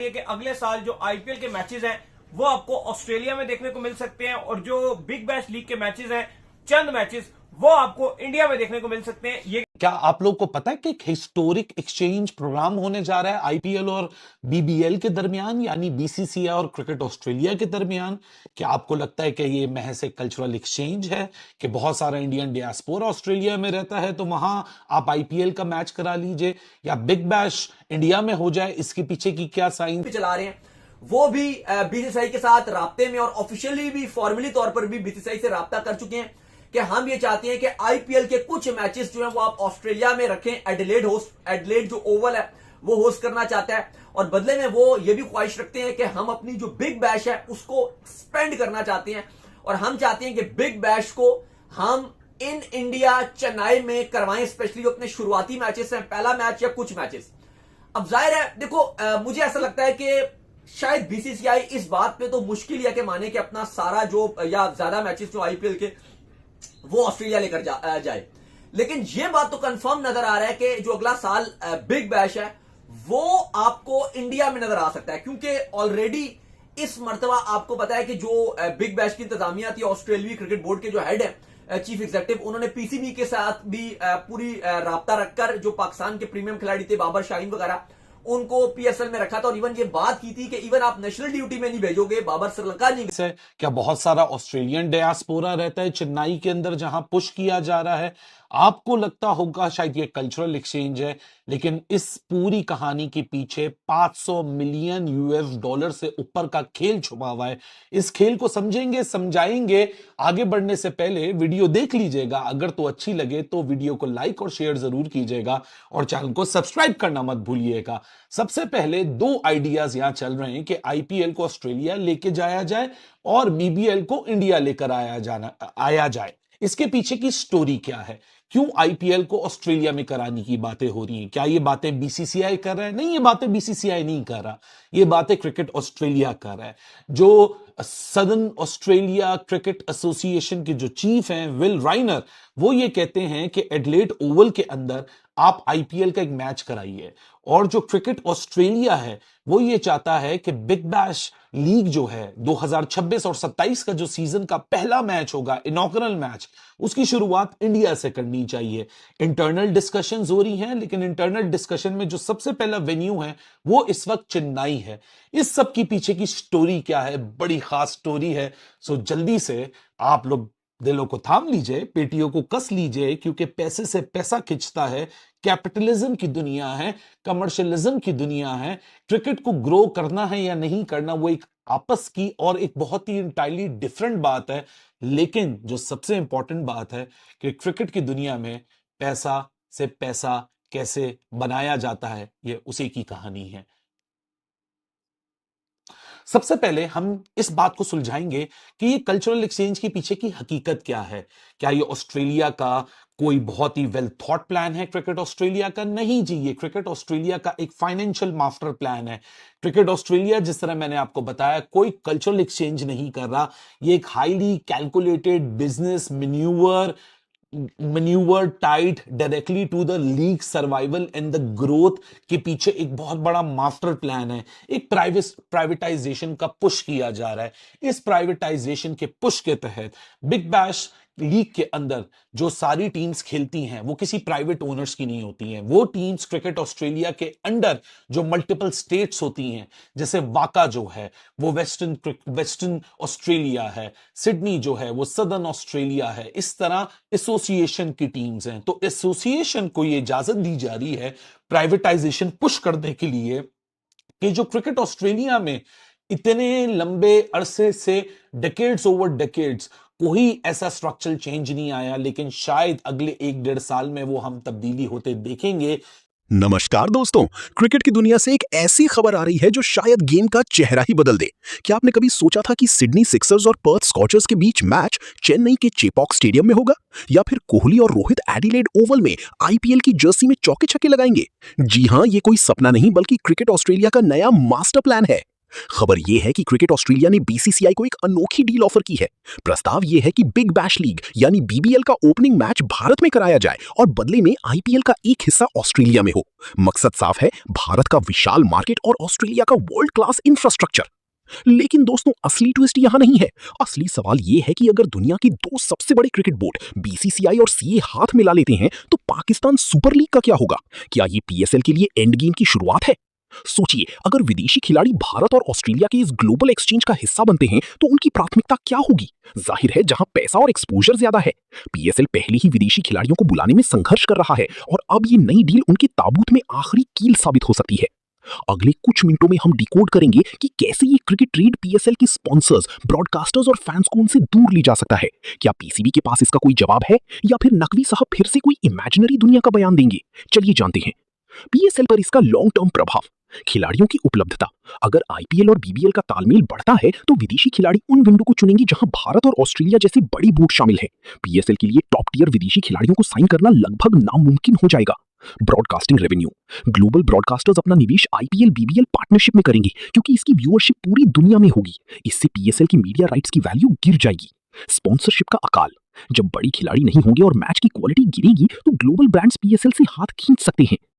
कि अगले साल जो आईपीएल के मैचेस हैं वो आपको ऑस्ट्रेलिया में देखने को मिल सकते हैं और जो बिग बैश लीग के मैचेस हैं, चंद मैचेस, वो आपको इंडिया में देखने को मिल सकते हैं। ये क्या आप लोग को पता है कि एक हिस्टोरिक एक्सचेंज प्रोग्राम होने जा रहा है आईपीएल और बीबीएल के दरमियान, यानी बीसीसीआई और क्रिकेट ऑस्ट्रेलिया के दरमियान? क्या आपको लगता है कि ये महज एक कल्चरल एक्सचेंज है कि बहुत सारा इंडियन डियास्पोरा ऑस्ट्रेलिया में रहता है तो वहां आप आईपीएल का मैच करा लीजिए, या बिग बैश इंडिया में हो जाए? इसके पीछे की क्या साइन चला रहे हैं वो भी बीसीसीआई के साथ राब्ते में, और ऑफिशियली भी फॉर्मली तौर पर भी बीसीसीआई से राब्ता कर चुके हैं कि हम ये चाहते हैं कि आईपीएल के कुछ मैचेस जो हैं वो आप ऑस्ट्रेलिया में रखें। एडिलेड जो ओवल है वो होस्ट करना चाहता है, और बदले में वो ये भी ख्वाहिश रखते हैं कि हम अपनी जो बिग बैश है उसको स्पेंड करना चाहते हैं, और हम चाहते हैं कि बिग बैश को हम इन इंडिया चेन्नई में करवाएं, स्पेशली जो अपने शुरुआती मैचेस हैं, पहला मैच या कुछ मैचेस। अब जाहिर है, देखो मुझे ऐसा लगता है कि शायद बीसीसीआई इस बात पे तो मुश्किल है कि माने कि अपना सारा जो या ज्यादा मैचेस जो आईपीएल के वो ऑस्ट्रेलिया लेकर जाए, लेकिन ये बात तो कंफर्म नजर आ रहा है कि जो अगला साल बिग बैश है वो आपको इंडिया में नजर आ सकता है, क्योंकि ऑलरेडी इस मर्तबा आपको पता है कि जो बिग बैश की इंतजामिया थी, ऑस्ट्रेलियाई क्रिकेट बोर्ड के जो हेड है चीफ एग्जीक्यूटिव, उन्होंने पीसीबी के साथ भी पूरी राब्ता रखकर जो पाकिस्तान के प्रीमियम खिलाड़ी थे बाबर शाहीन वगैरह, उनको पीएसएल में रखा था, और इवन ये बात की थी कि इवन आप नेशनल ड्यूटी में नहीं भेजोगे, बाबर श्रीलंका नहीं। क्या बहुत सारा ऑस्ट्रेलियन डियास्पोरा रहता है चेन्नई के अंदर जहां पुश किया जा रहा है? आपको लगता होगा शायद ये कल्चरल एक्सचेंज है, लेकिन इस पूरी कहानी के पीछे 500 मिलियन यूएस डॉलर से ऊपर का खेल छुपा हुआ है। इस खेल को समझेंगे, समझाएंगे। आगे बढ़ने से पहले वीडियो देख लीजिएगा, अगर तो अच्छी लगे तो वीडियो को लाइक और शेयर जरूर कीजिएगा, और चैनल को सब्सक्राइब करना मत भूलिएगा। सबसे पहले दो आइडियाज यहां चल रहे हैं कि आईपीएल को ऑस्ट्रेलिया लेके जाया जाए और बीबीएल को इंडिया लेकर आया जाए। इसके पीछे की स्टोरी क्या है? क्यों आईपीएल को ऑस्ट्रेलिया में कराने की बातें हो रही हैं? क्या ये बातें बीसीसीआई कर रहा है? नहीं, ये बातें बीसीसीआई नहीं कर रहा, ये बातें क्रिकेट ऑस्ट्रेलिया कर रहा है। जो सदर्न ऑस्ट्रेलिया क्रिकेट एसोसिएशन के जो चीफ हैं विल राइनर, वो ये कहते हैं कि एडिलेड ओवल के अंदर आप आईपीएल का एक मैच कराइए, और जो क्रिकेट ऑस्ट्रेलिया है वो ये चाहता है कि बिग बैश लीग जो है 2026 और 27 का जो सीजन का पहला मैच होगा, इनॉग्रल मैच, उसकी शुरुआत इंडिया से करनी चाहिए। इंटरनल डिस्कशंस हो रही हैं, लेकिन इंटरनल डिस्कशन में जो सबसे पहला वेन्यू है वो इस वक्त चेन्नई है। इस सब की पीछे की स्टोरी क्या है? बड़ी खास स्टोरी है। सो जल्दी से आप लोग दिलों को थाम लीजिए, पेटियों को कस लीजिए, क्योंकि पैसे से पैसा खिंचता है। कैपिटलिज्म की दुनिया है, कमर्शियलिज्म की दुनिया है। क्रिकेट को ग्रो करना है या नहीं करना, वो एक आपस की और एक बहुत ही इंटायरली डिफरेंट बात है। लेकिन जो सबसे इंपॉर्टेंट बात है कि क्रिकेट की दुनिया में पैसा से पैसा कैसे बनाया जाता है, ये उसी की कहानी है। सबसे पहले हम इस बात को सुलझाएंगे कि ये कल्चरल एक्सचेंज के पीछे की हकीकत क्या है। क्या ये ऑस्ट्रेलिया का कोई बहुत ही वेल थॉट प्लान है क्रिकेट ऑस्ट्रेलिया का? नहीं जी, ये क्रिकेट ऑस्ट्रेलिया का एक फाइनेंशियल मास्टर प्लान है। क्रिकेट ऑस्ट्रेलिया, जिस तरह मैंने आपको बताया, कोई कल्चरल एक्सचेंज नहीं कर रहा। ये एक highly calculated business manoeuvre tied directly to the league survival and the growth के पीछे एक बहुत बड़ा मास्टर प्लान है। एक प्राइवेटाइजेशन का पुश किया जा रहा है। इस प्राइवेटाइजेशन के पुश के तहत बिग बैश लीग के अंदर जो सारी टीम्स खेलती हैं वो किसी प्राइवेट ओनर्स की नहीं होती हैं। वो टीम्स क्रिकेट ऑस्ट्रेलिया के अंडर जो मल्टीपल स्टेट्स होती हैं, जैसे वाका जो है वो वेस्टर्न ऑस्ट्रेलिया है, सिडनी जो है वो सदर्न ऑस्ट्रेलिया है, इस तरह एसोसिएशन की टीम्स हैं। तो एसोसिएशन को ये इजाजत दी जा रही है प्राइवेटाइजेशन पुश करने के लिए कि जो क्रिकेट ऑस्ट्रेलिया में इतने लंबे अरसे से डेकेड्स ओवर डेकेड्स कोई ऐसा स्ट्रक्चरल चेंज नहीं आया, लेकिन शायद अगले 1-1.5 साल में वो हम तब्दीली होते देखेंगे। नमस्कार दोस्तों, क्रिकेट की दुनिया से एक ऐसी खबर आ रही है जो शायद गेम का चेहरा ही बदल दे। क्या आपने कभी सोचा था कि सिडनी सिक्सर्स और पर्थ स्कॉचर्स के बीच मैच चेन्नई के चेपॉक स्टेडियम में होगा, या फिर कोहली और रोहित एडिलेड ओवल में आईपीएल की जर्सी में चौके छक्के लगाएंगे? जी हां, ये कोई सपना नहीं बल्कि क्रिकेट ऑस्ट्रेलिया का नया मास्टर प्लान है। खबर यह है कि क्रिकेट ऑस्ट्रेलिया ने बीसीसीआई को एक अनोखी डील ऑफर की है। प्रस्ताव यह है कि बिग बैश लीग यानी बीबीएल का ओपनिंग मैच भारत में कराया जाए और बदले में आईपीएल का एक हिस्सा ऑस्ट्रेलिया में हो। मकसद साफ है, भारत का विशाल मार्केट और ऑस्ट्रेलिया का वर्ल्ड क्लास इंफ्रास्ट्रक्चर। लेकिन दोस्तों, असली ट्विस्ट यहां नहीं है। असली सवाल यह है कि अगर दुनिया की दो सबसे बड़े क्रिकेट बोर्ड बीसीसीआई और सीए हाथ मिला लेते हैं तो पाकिस्तान सुपर लीग का क्या होगा? क्या ये पीएसएल के लिए एंड गेम की शुरुआत है? सोचिए, अगर विदेशी खिलाड़ी भारत और ऑस्ट्रेलिया के इस ग्लोबल एक्सचेंज का हिस्सा बनते हैं तो उनकी प्राथमिकता क्या होगी? जाहिर है, जहां पैसा और एक्सपोजर ज्यादा है। पीएसएल पहले ही विदेशी खिलाड़ियों को बुलाने में संघर्ष कर रहा है और अब ये नई डील उनके ताबूत में आखिरी कील साबित हो सकती है। अगले कुछ मिनटों में हम डिकोड करेंगे कि कैसे ये क्रिकेट ट्रेड पीएसएल के स्पॉन्सर्स, ब्रॉडकास्टर्स और फैंस को उनसे दूर ले जा सकता है। क्या पीसीबी के पास इसका कोई जवाब है या फिर नकवी साहब फिर से कोई इमेजिनरी दुनिया का बयान देंगे? चलिए जानते हैं। पीएसएल पर इसका लॉन्ग टर्म प्रभाव। खिलाड़ियों की उपलब्धता। अगर आईपीएल और बीबीएल का तालमेल बढ़ता है तो विदेशी खिलाड़ी उन विंडो को चुनेंगे जहां भारत और ऑस्ट्रेलिया जैसे बड़ी बोर्ड शामिल है। पीएसएल के लिए टॉप टियर विदेशी खिलाड़ियों को साइन करना लगभग नामुमकिन हो जाएगा। Broadcasting revenue. ग्लोबल ब्रॉडकास्टर्स अपना निवेश आईपीएल बीबीएल पार्टनरशिप में करेंगे क्योंकि इसकी व्यूअरशिप पूरी दुनिया में होगी। इससे पीएसएल की मीडिया राइट्स की वैल्यू गिर जाएगी। स्पॉन्सरशिप का अकाल। जब बड़ी खिलाड़ी नहीं होंगे और मैच की क्वालिटी गिरेगी तो ग्लोबल ब्रांड्स पीएसएल से हाथ खींच सकते हैं।